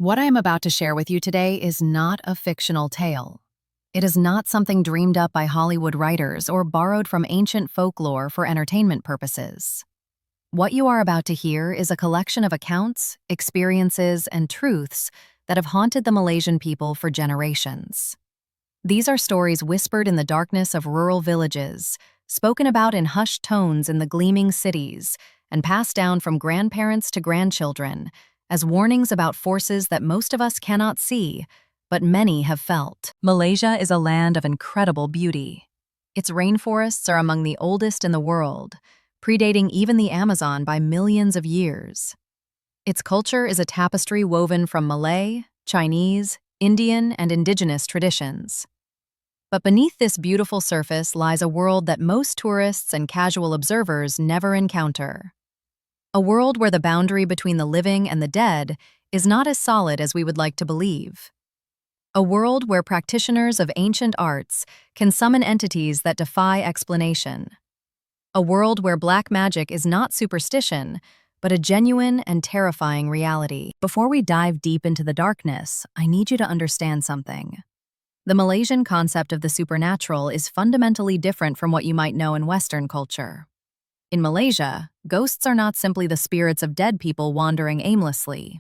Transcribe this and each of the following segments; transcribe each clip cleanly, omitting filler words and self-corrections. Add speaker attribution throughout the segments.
Speaker 1: What I am about to share with you today is not a fictional tale. It is not something dreamed up by Hollywood writers or borrowed from ancient folklore for entertainment purposes. What you are about to hear is a collection of accounts, experiences, and truths that have haunted the Malaysian people for generations. These are stories whispered in the darkness of rural villages, spoken about in hushed tones in the gleaming cities, and passed down from grandparents to grandchildren as warnings about forces that most of us cannot see, but many have felt. Malaysia is a land of incredible beauty. Its rainforests are among the oldest in the world, predating even the Amazon by millions of years. Its culture is a tapestry woven from Malay, Chinese, Indian, and indigenous traditions. But beneath this beautiful surface lies a world that most tourists and casual observers never encounter. A world where the boundary between the living and the dead is not as solid as we would like to believe. A world where practitioners of ancient arts can summon entities that defy explanation. A world where black magic is not superstition, but a genuine and terrifying reality. Before we dive deep into the darkness, I need you to understand something. The Malaysian concept of the supernatural is fundamentally different from what you might know in Western culture. In Malaysia, ghosts are not simply the spirits of dead people wandering aimlessly.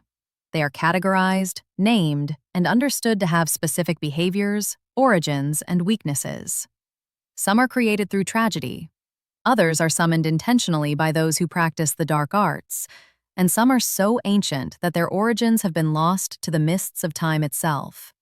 Speaker 1: They are categorized, named, and understood to have specific behaviors, origins, and weaknesses. Some are created through tragedy. Others are summoned intentionally by those who practice the dark arts, and some are so ancient that their origins have been lost to the mists of time itself.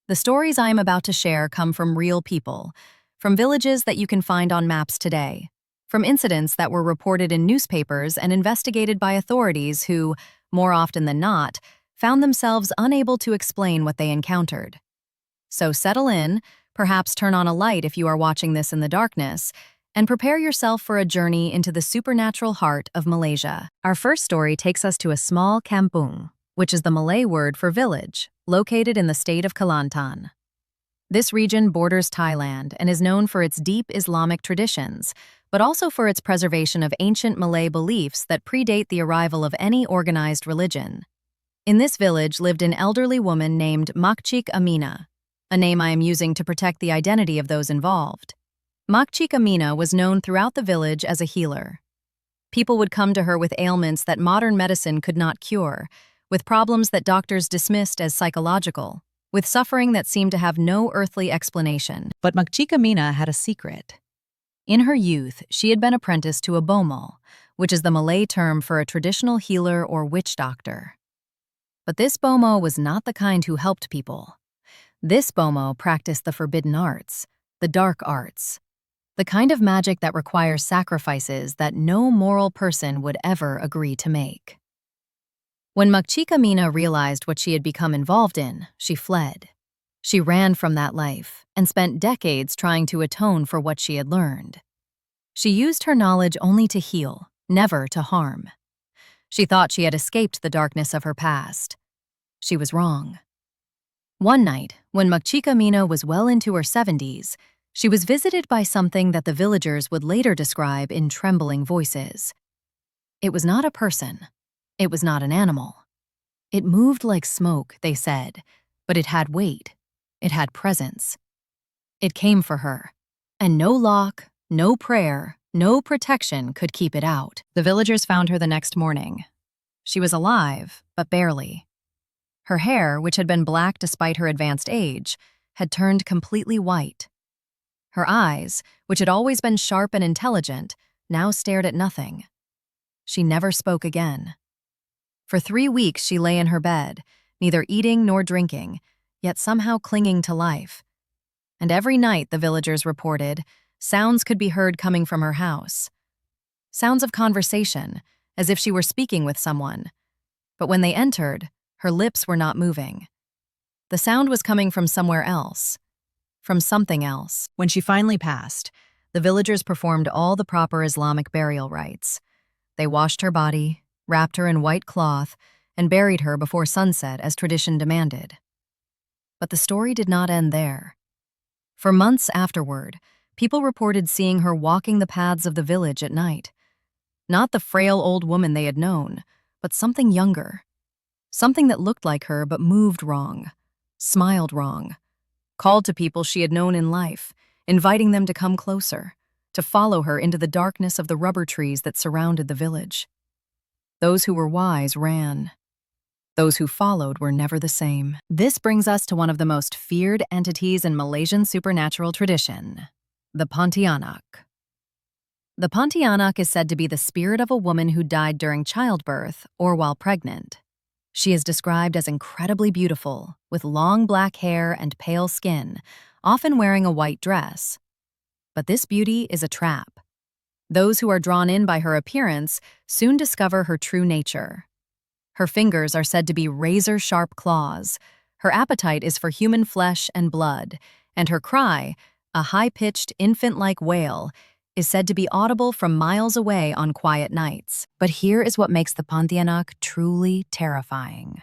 Speaker 1: The stories I am about to share come from real people, from villages that you can find on maps today, from incidents that were reported in newspapers and investigated by authorities who, more often than not, found themselves unable to explain what they encountered. So settle in, perhaps turn on a light if you are watching this in the darkness, and prepare yourself for a journey into the supernatural heart of Malaysia. Our first story takes us to a small kampung, which is the Malay word for village, located in the state of Kelantan. This region borders Thailand and is known for its deep Islamic traditions, but also for its preservation of ancient Malay beliefs that predate the arrival of any organized religion. In this village lived an elderly woman named Makcik Amina, a name I am using to protect the identity of those involved. Makcik Amina was known throughout the village as a healer. People would come to her with ailments that modern medicine could not cure, with problems that doctors dismissed as psychological, with suffering that seemed to have no earthly explanation. But Makcik Amina had a secret. In her youth, she had been apprenticed to a bomal, which is the Malay term for a traditional healer or witch doctor. But this bomo was not the kind who helped people. This bomo practiced the forbidden arts, the dark arts, the kind of magic that requires sacrifices that no moral person would ever agree to make. When Makcik Amina realized what she had become involved in, she fled. She ran from that life and spent decades trying to atone for what she had learned. She used her knowledge only to heal, never to harm. She thought she had escaped the darkness of her past. She was wrong. One night, when Makcik Amina was well into her 70s, she was visited by something that the villagers would later describe in trembling voices. It was not a person. It was not an animal. It moved like smoke, they said, but it had weight. It had presence. It came for her, and no lock, no prayer, no protection could keep it out. The villagers found her the next morning. She was alive, but barely. Her hair, which had been black despite her advanced age, had turned completely white. Her eyes, which had always been sharp and intelligent, now stared at nothing. She never spoke again. For 3 weeks she lay in her bed, neither eating nor drinking, yet somehow clinging to life. And every night, the villagers reported, sounds could be heard coming from her house. Sounds of conversation, as if she were speaking with someone. But when they entered, her lips were not moving. The sound was coming from somewhere else, from something else. When she finally passed, the villagers performed all the proper Islamic burial rites. They washed her body, wrapped her in white cloth, and buried her before sunset as tradition demanded. But the story did not end there. For months afterward, people reported seeing her walking the paths of the village at night. Not the frail old woman they had known, but something younger. Something that looked like her but moved wrong, smiled wrong, called to people she had known in life, inviting them to come closer, to follow her into the darkness of the rubber trees that surrounded the village. Those who were wise ran. Those who followed were never the same. This brings us to one of the most feared entities in Malaysian supernatural tradition, the Pontianak. The Pontianak is said to be the spirit of a woman who died during childbirth or while pregnant. She is described as incredibly beautiful, with long black hair and pale skin, often wearing a white dress. But this beauty is a trap. Those who are drawn in by her appearance soon discover her true nature. Her fingers are said to be razor-sharp claws, her appetite is for human flesh and blood, and her cry, a high-pitched, infant-like wail, is said to be audible from miles away on quiet nights. But here is what makes the Pontianak truly terrifying.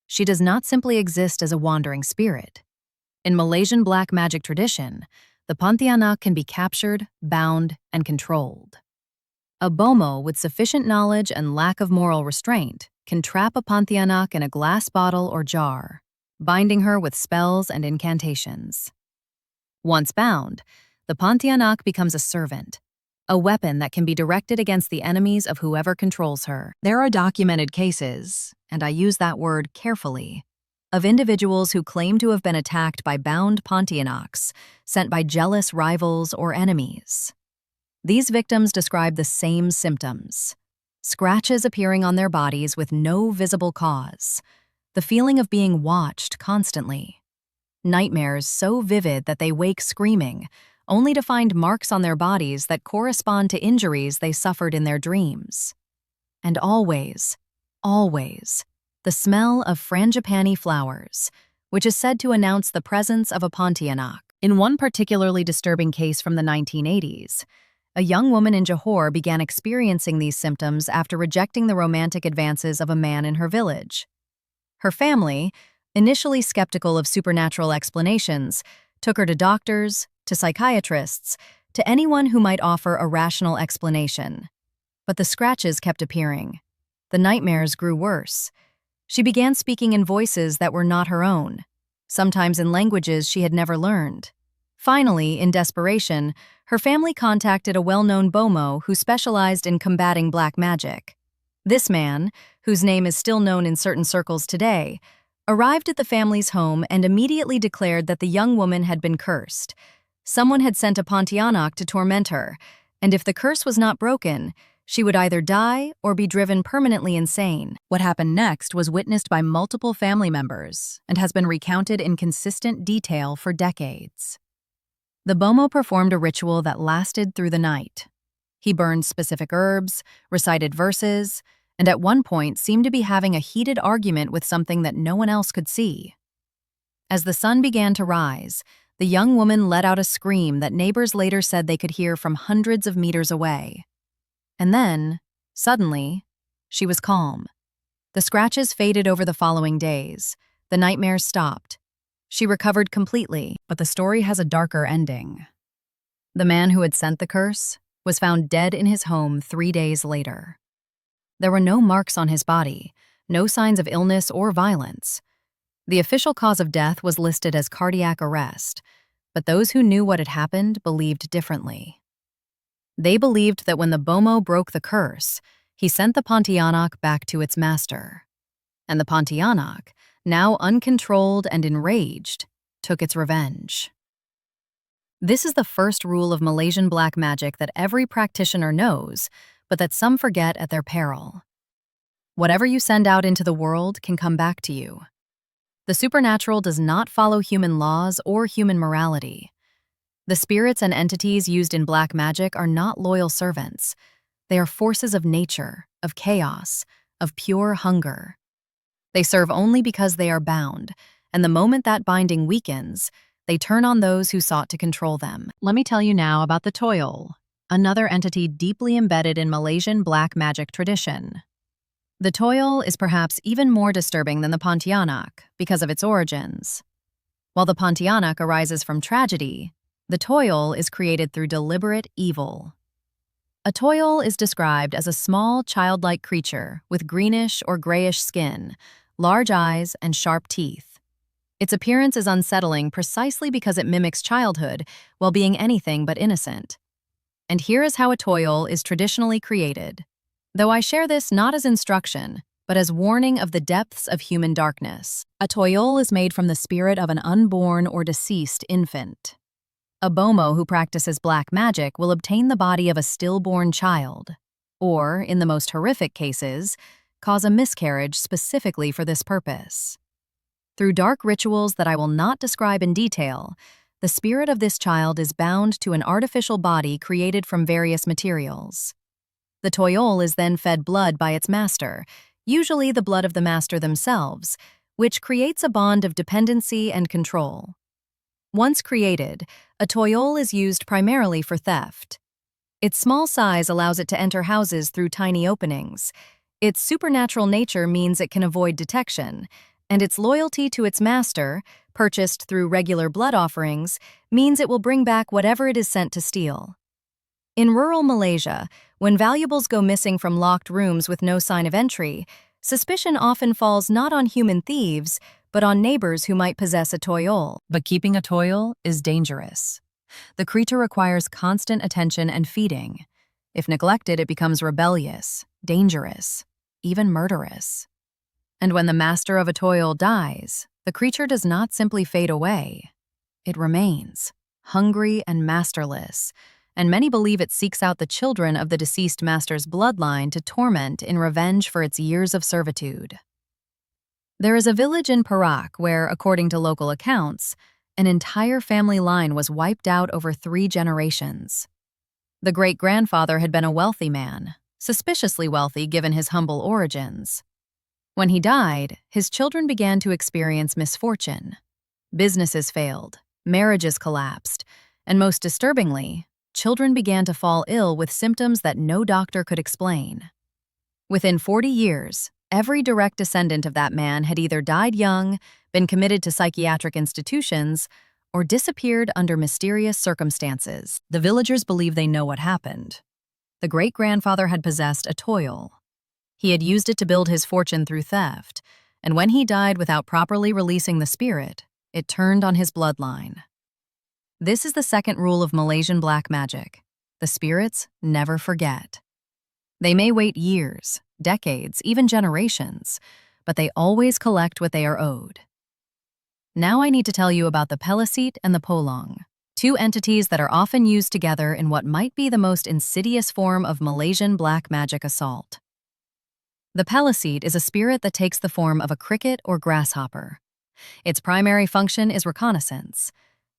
Speaker 1: She does not simply exist as a wandering spirit. In Malaysian black magic tradition, the Pontianak can be captured, bound, and controlled. A bomo with sufficient knowledge and lack of moral restraint can trap a Pontianak in a glass bottle or jar, binding her with spells and incantations. Once bound, the Pontianak becomes a servant, a weapon that can be directed against the enemies of whoever controls her. There are documented cases, and I use that word carefully, of individuals who claim to have been attacked by bound Pontianaks sent by jealous rivals or enemies. These victims describe the same symptoms: scratches appearing on their bodies with no visible cause, the feeling of being watched constantly, nightmares so vivid that they wake screaming, only to find marks on their bodies that correspond to injuries they suffered in their dreams. And always, the smell of frangipani flowers, which is said to announce the presence of a Pontianak. In one particularly disturbing case from the 1980s, a young woman in Johor began experiencing these symptoms after rejecting the romantic advances of a man in her village. Her family, initially skeptical of supernatural explanations, took her to doctors, to psychiatrists, to anyone who might offer a rational explanation. But the scratches kept appearing. The nightmares grew worse. She began speaking in voices that were not her own, sometimes in languages she had never learned. Finally, in desperation, her family contacted a well-known bomo who specialized in combating black magic. This man, whose name is still known in certain circles today, arrived at the family's home and immediately declared that the young woman had been cursed. Someone had sent a Pontianak to torment her, and if the curse was not broken, she would either die or be driven permanently insane. What happened next was witnessed by multiple family members and has been recounted in consistent detail for decades. The bomo performed a ritual that lasted through the night. He burned specific herbs, recited verses, and at one point seemed to be having a heated argument with something that no one else could see. As the sun began to rise, the young woman let out a scream that neighbors later said they could hear from hundreds of meters away. And then, suddenly, she was calm. The scratches faded over the following days. The nightmares stopped. She recovered completely, but the story has a darker ending. The man who had sent the curse was found dead in his home 3 days later. There were no marks on his body, no signs of illness or violence. The official cause of death was listed as cardiac arrest, but those who knew what had happened believed differently. They believed that when the bomo broke the curse, he sent the Pontianak back to its master. And the Pontianak, now uncontrolled and enraged, took its revenge. This is the first rule of Malaysian black magic that every practitioner knows, but that some forget at their peril. Whatever you send out into the world can come back to you. The supernatural does not follow human laws or human morality. The spirits and entities used in black magic are not loyal servants. They are forces of nature, of chaos, of pure hunger. They serve only because they are bound, and the moment that binding weakens, they turn on those who sought to control them. Let me tell you now about the Toyol, another entity deeply embedded in Malaysian black magic tradition. The Toyol is perhaps even more disturbing than the Pontianak because of its origins. While the Pontianak arises from tragedy, the Toyol is created through deliberate evil. A Toyol is described as a small, childlike creature with greenish or grayish skin, large eyes, and sharp teeth. Its appearance is unsettling precisely because it mimics childhood while being anything but innocent. And here is how a toyol is traditionally created. Though I share this not as instruction, but as warning of the depths of human darkness. A toyol is made from the spirit of an unborn or deceased infant. A bomo who practices black magic will obtain the body of a stillborn child, or, in the most horrific cases, cause a miscarriage specifically for this purpose. Through dark rituals that I will not describe in detail, the spirit of this child is bound to an artificial body created from various materials. The toyol is then fed blood by its master, usually the blood of the master themselves, which creates a bond of dependency and control. Once created, a toyol is used primarily for theft. Its small size allows it to enter houses through tiny openings. Its supernatural nature means it can avoid detection, and its loyalty to its master, purchased through regular blood offerings, means it will bring back whatever it is sent to steal. In rural Malaysia, when valuables go missing from locked rooms with no sign of entry, suspicion often falls not on human thieves, but on neighbors who might possess a toyol. But keeping a toyol is dangerous. The creature requires constant attention and feeding. If neglected, it becomes rebellious, dangerous, even murderous. And when the master of a toyol dies, the creature does not simply fade away. It remains, hungry and masterless, and many believe it seeks out the children of the deceased master's bloodline to torment in revenge for its years of servitude. There is a village in Perak where, according to local accounts, an entire family line was wiped out over 3 generations. The great-grandfather had been a wealthy man, suspiciously wealthy given his humble origins. When he died, his children began to experience misfortune. Businesses failed, marriages collapsed, and most disturbingly, children began to fall ill with symptoms that no doctor could explain. Within 40 years, every direct descendant of that man had either died young, been committed to psychiatric institutions, or disappeared under mysterious circumstances. The villagers believe they know what happened. The great-grandfather had possessed a toyol. He had used it to build his fortune through theft, and when he died without properly releasing the spirit, it turned on his bloodline. This is the second rule of Malaysian black magic. The spirits never forget. They may wait years, decades, even generations, but they always collect what they are owed. Now I need to tell you about the pelesit and the polong, 2 entities that are often used together in what might be the most insidious form of Malaysian black magic assault. The pelesit is a spirit that takes the form of a cricket or grasshopper. Its primary function is reconnaissance.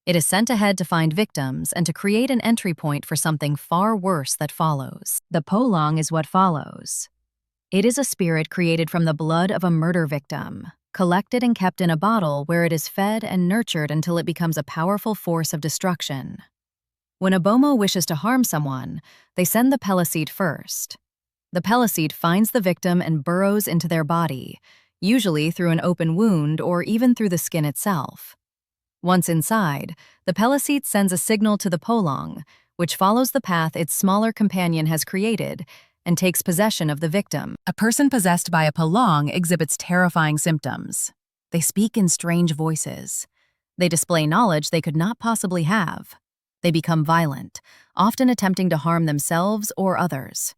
Speaker 1: It is sent ahead to find victims and to create an entry point for something far worse that follows. The polong is what follows. It is a spirit created from the blood of a murder victim, collected and kept in a bottle where it is fed and nurtured until it becomes a powerful force of destruction. When a bomo wishes to harm someone, they send the pelesit first. The pelesit finds the victim and burrows into their body, usually through an open wound or even through the skin itself. Once inside, the pelesit sends a signal to the polong, which follows the path its smaller companion has created and takes possession of the victim. A person possessed by a polong exhibits terrifying symptoms. They speak in strange voices. They display knowledge they could not possibly have. They become violent, often attempting to harm themselves or others.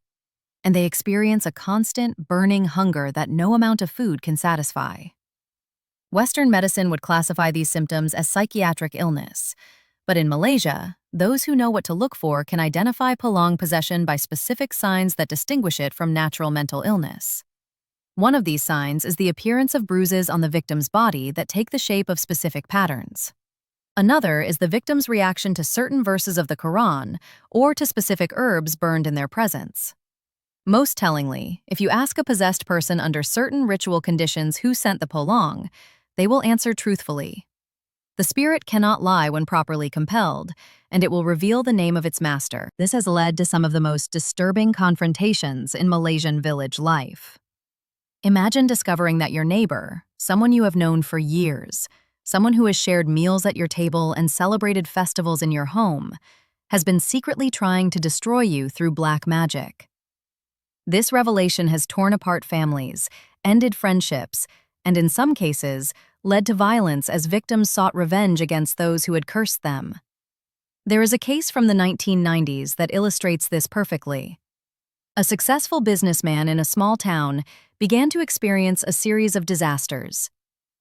Speaker 1: And they experience a constant, burning hunger that no amount of food can satisfy. Western medicine would classify these symptoms as psychiatric illness, but in Malaysia, those who know what to look for can identify polong possession by specific signs that distinguish it from natural mental illness. One of these signs is the appearance of bruises on the victim's body that take the shape of specific patterns. Another is the victim's reaction to certain verses of the Quran or to specific herbs burned in their presence. Most tellingly, if you ask a possessed person under certain ritual conditions who sent the polong, they will answer truthfully. The spirit cannot lie when properly compelled, and it will reveal the name of its master. This has led to some of the most disturbing confrontations in Malaysian village life. Imagine discovering that your neighbor, someone you have known for years, someone who has shared meals at your table and celebrated festivals in your home, has been secretly trying to destroy you through black magic. This revelation has torn apart families, ended friendships, and in some cases, led to violence as victims sought revenge against those who had cursed them. There is a case from the 1990s that illustrates this perfectly. A successful businessman in a small town began to experience a series of disasters.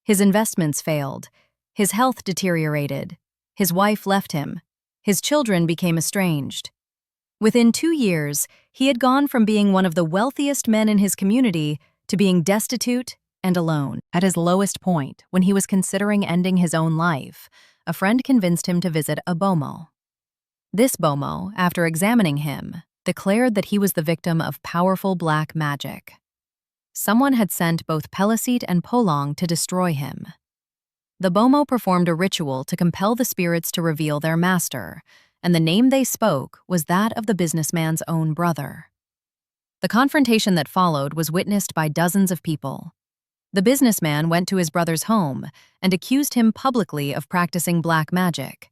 Speaker 1: His investments failed, his health deteriorated, his wife left him, his children became estranged. Within 2 years, he had gone from being one of the wealthiest men in his community to being destitute and alone. At his lowest point, when he was considering ending his own life, a friend convinced him to visit a bomo. This bomo, after examining him, declared that he was the victim of powerful black magic. Someone had sent both Pelesit and Polong to destroy him. The bomo performed a ritual to compel the spirits to reveal their master, and the name they spoke was that of the businessman's own brother. The confrontation that followed was witnessed by dozens of people. The businessman went to his brother's home and accused him publicly of practicing black magic.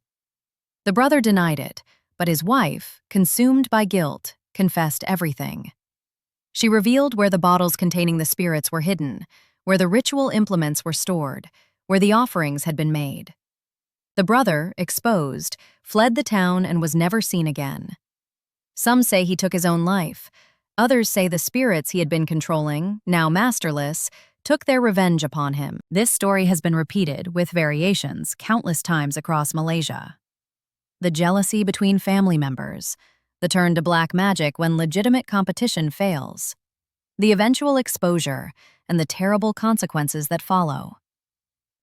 Speaker 1: The brother denied it, but his wife, consumed by guilt, confessed everything. She revealed where the bottles containing the spirits were hidden, where the ritual implements were stored, where the offerings had been made. The brother, exposed, fled the town and was never seen again. Some say he took his own life. Others say the spirits he had been controlling, now masterless, took their revenge upon him. This story has been repeated, with variations, countless times across Malaysia. The jealousy between family members, the turn to black magic when legitimate competition fails, the eventual exposure, and the terrible consequences that follow.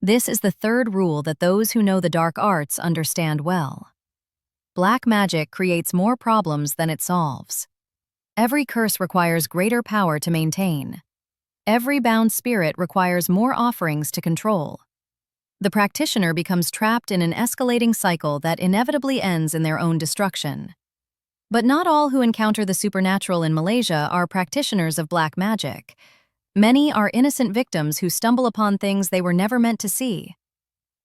Speaker 1: This is the third rule that those who know the dark arts understand well. Black magic creates more problems than it solves. Every curse requires greater power to maintain. Every bound spirit requires more offerings to control. The practitioner becomes trapped in an escalating cycle that inevitably ends in their own destruction. But not all who encounter the supernatural in Malaysia are practitioners of black magic. Many are innocent victims who stumble upon things they were never meant to see.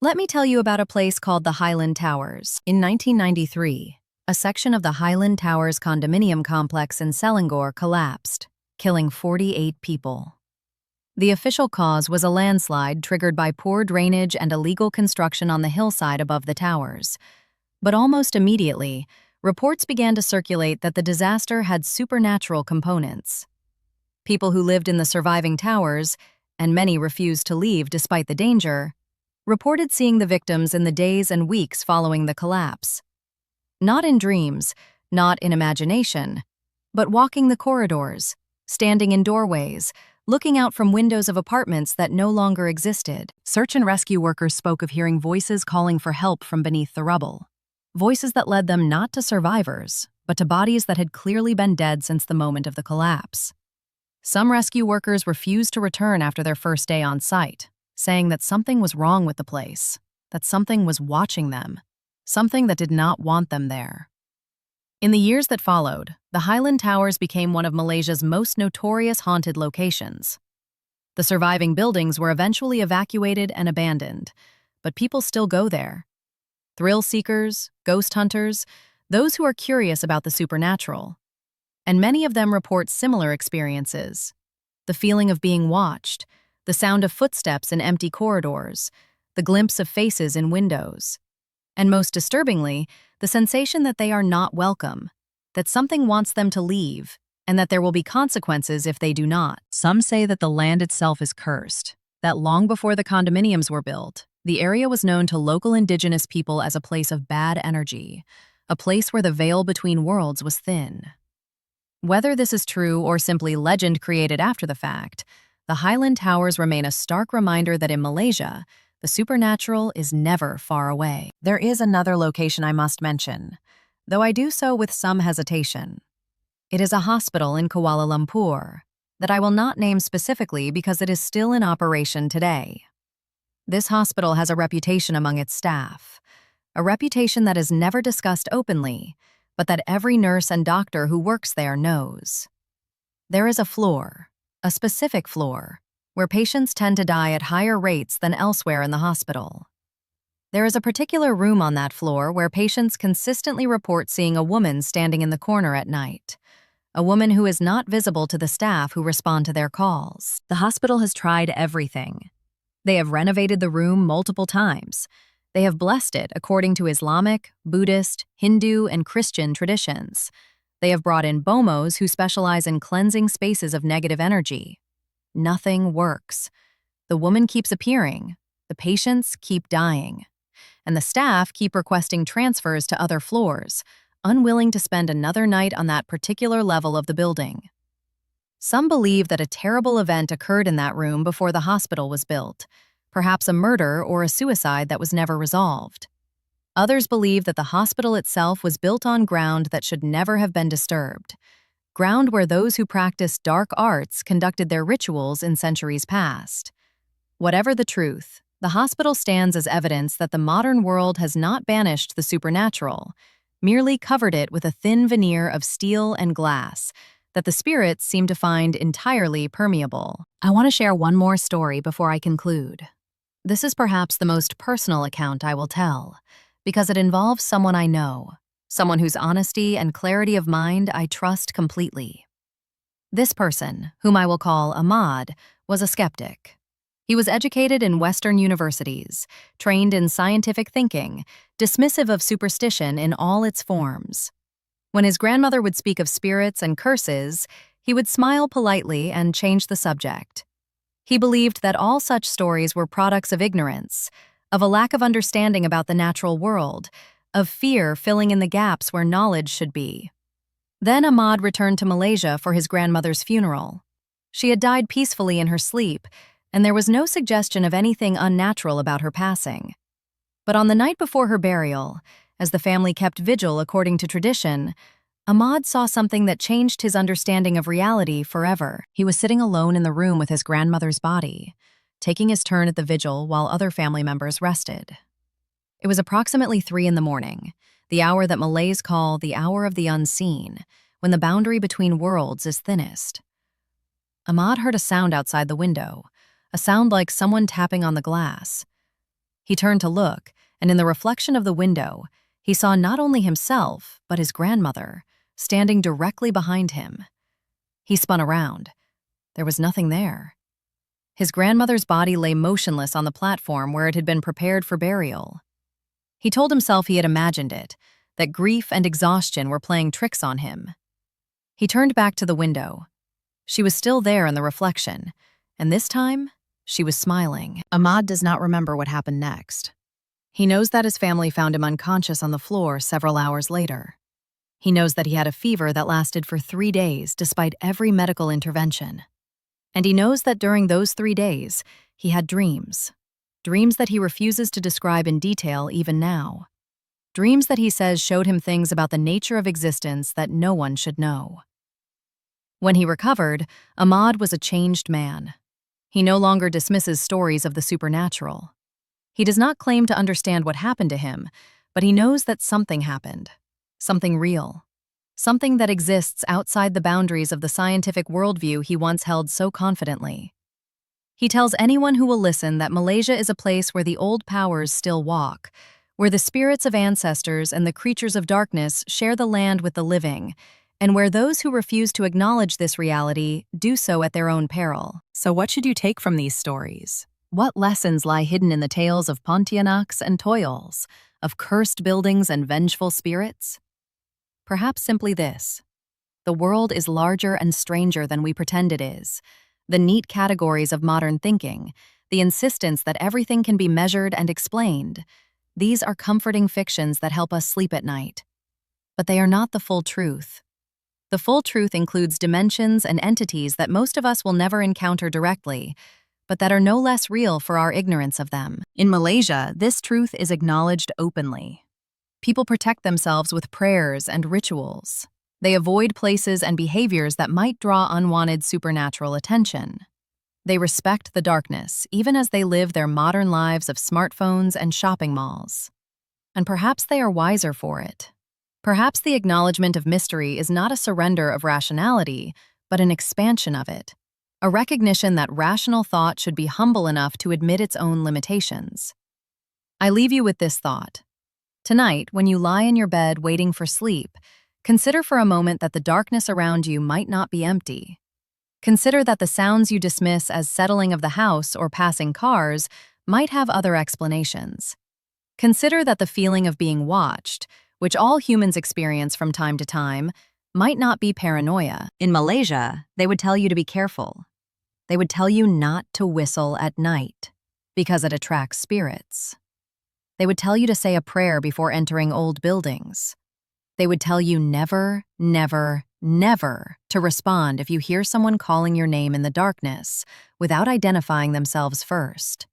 Speaker 1: Let me tell you about a place called the Highland Towers. In 1993, a section of the Highland Towers condominium complex in Selangor collapsed, killing 48 people. The official cause was a landslide triggered by poor drainage and illegal construction on the hillside above the towers. But almost immediately, reports began to circulate that the disaster had supernatural components. People who lived in the surviving towers, and many refused to leave despite the danger, reported seeing the victims in the days and weeks following the collapse. Not in dreams, not in imagination, but walking the corridors, standing in doorways, looking out from windows of apartments that no longer existed. Search and rescue workers spoke of hearing voices calling for help from beneath the rubble. Voices that led them not to survivors, but to bodies that had clearly been dead since the moment of the collapse. Some rescue workers refused to return after their first day on site, saying that something was wrong with the place, that something was watching them, something that did not want them there. In the years that followed, the Highland Towers became one of Malaysia's most notorious haunted locations. The surviving buildings were eventually evacuated and abandoned, but people still go there. Thrill seekers, ghost hunters, those who are curious about the supernatural. And many of them report similar experiences. The feeling of being watched, the sound of footsteps in empty corridors, the glimpse of faces in windows. And most disturbingly, the sensation that they are not welcome, that something wants them to leave, and that there will be consequences if they do not. Some say that the land itself is cursed, that long before the condominiums were built, the area was known to local indigenous people as a place of bad energy, a place where the veil between worlds was thin. Whether this is true or simply legend created after the fact, the Highland Towers remain a stark reminder that in Malaysia, the supernatural is never far away. There is another location I must mention, though I do so with some hesitation. It is a hospital in Kuala Lumpur that I will not name specifically because it is still in operation today. This hospital has a reputation among its staff, a reputation that is never discussed openly, but that every nurse and doctor who works there knows. There is a floor, a specific floor, where patients tend to die at higher rates than elsewhere in the hospital. There is a particular room on that floor where patients consistently report seeing a woman standing in the corner at night, a woman who is not visible to the staff who respond to their calls. The hospital has tried everything. They have renovated the room multiple times. They have blessed it according to Islamic, Buddhist, Hindu, and Christian traditions. They have brought in bomos who specialize in cleansing spaces of negative energy. Nothing works. The woman keeps appearing, the patients keep dying, and the staff keep requesting transfers to other floors, unwilling to spend another night on that particular level of the building. Some believe that a terrible event occurred in that room before the hospital was built, perhaps a murder or a suicide that was never resolved. Others believe that the hospital itself was built on ground that should never have been disturbed, ground where those who practiced dark arts conducted their rituals in centuries past. Whatever the truth, the hospital stands as evidence that the modern world has not banished the supernatural, merely covered it with a thin veneer of steel and glass that the spirits seem to find entirely permeable. I want to share one more story before I conclude. This is perhaps the most personal account I will tell, because it involves someone I know, someone whose honesty and clarity of mind I trust completely. This person, whom I will call Ahmad, was a skeptic. He was educated in Western universities, trained in scientific thinking, dismissive of superstition in all its forms. When his grandmother would speak of spirits and curses, he would smile politely and change the subject. He believed that all such stories were products of ignorance, of a lack of understanding about the natural world, of fear filling in the gaps where knowledge should be. Then Ahmad returned to Malaysia for his grandmother's funeral. She had died peacefully in her sleep, and there was no suggestion of anything unnatural about her passing. But on the night before her burial, as the family kept vigil according to tradition, Ahmad saw something that changed his understanding of reality forever. He was sitting alone in the room with his grandmother's body, taking his turn at the vigil while other family members rested. It was approximately 3 a.m, the hour that Malays call the hour of the unseen, when the boundary between worlds is thinnest. Ahmad heard a sound outside the window, a sound like someone tapping on the glass. He turned to look, and in the reflection of the window, he saw not only himself, but his grandmother, standing directly behind him. He spun around. There was nothing there. His grandmother's body lay motionless on the platform where it had been prepared for burial. He told himself he had imagined it, that grief and exhaustion were playing tricks on him. He turned back to the window. She was still there in the reflection, and this time, she was smiling. Ahmad does not remember what happened next. He knows that his family found him unconscious on the floor several hours later. He knows that he had a fever that lasted for 3 days despite every medical intervention. And he knows that during those 3 days, he had dreams. Dreams that he refuses to describe in detail even now. Dreams that he says showed him things about the nature of existence that no one should know. When he recovered, Ahmad was a changed man. He no longer dismisses stories of the supernatural. He does not claim to understand what happened to him, but he knows that something happened. Something real. Something that exists outside the boundaries of the scientific worldview he once held so confidently. He tells anyone who will listen that Malaysia is a place where the old powers still walk, where the spirits of ancestors and the creatures of darkness share the land with the living, and where those who refuse to acknowledge this reality do so at their own peril. So what should you take from these stories? What lessons lie hidden in the tales of Pontianaks and Toyals, of cursed buildings and vengeful spirits? Perhaps simply this: the world is larger and stranger than we pretend it is. The neat categories of modern thinking, the insistence that everything can be measured and explained, these are comforting fictions that help us sleep at night. But they are not the full truth. The full truth includes dimensions and entities that most of us will never encounter directly, but that are no less real for our ignorance of them. In Malaysia, this truth is acknowledged openly. People protect themselves with prayers and rituals. They avoid places and behaviors that might draw unwanted supernatural attention. They respect the darkness, even as they live their modern lives of smartphones and shopping malls. And perhaps they are wiser for it. Perhaps the acknowledgement of mystery is not a surrender of rationality, but an expansion of it. A recognition that rational thought should be humble enough to admit its own limitations. I leave you with this thought. Tonight, when you lie in your bed waiting for sleep, consider for a moment that the darkness around you might not be empty. Consider that the sounds you dismiss as settling of the house or passing cars might have other explanations. Consider that the feeling of being watched, which all humans experience from time to time, might not be paranoia. In Malaysia, they would tell you to be careful. They would tell you not to whistle at night because it attracts spirits. They would tell you to say a prayer before entering old buildings. They would tell you never, never, never to respond if you hear someone calling your name in the darkness without identifying themselves first.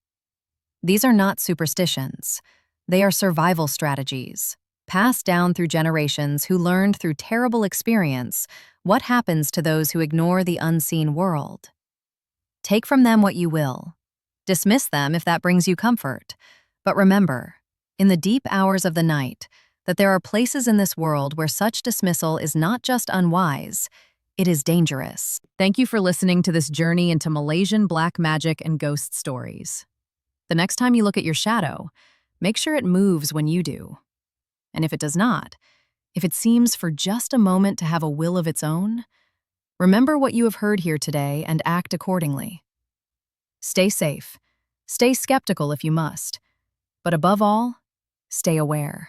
Speaker 1: These are not superstitions. They are survival strategies, passed down through generations who learned through terrible experience what happens to those who ignore the unseen world. Take from them what you will. Dismiss them if that brings you comfort. But remember, in the deep hours of the night, that there are places in this world where such dismissal is not just unwise, it is dangerous. Thank you for listening to this journey into Malaysian black magic and ghost stories. The next time you look at your shadow, make sure it moves when you do. And if it does not, if it seems for just a moment to have a will of its own, remember what you have heard here today and act accordingly. Stay safe. Stay skeptical if you must. But above all, stay aware.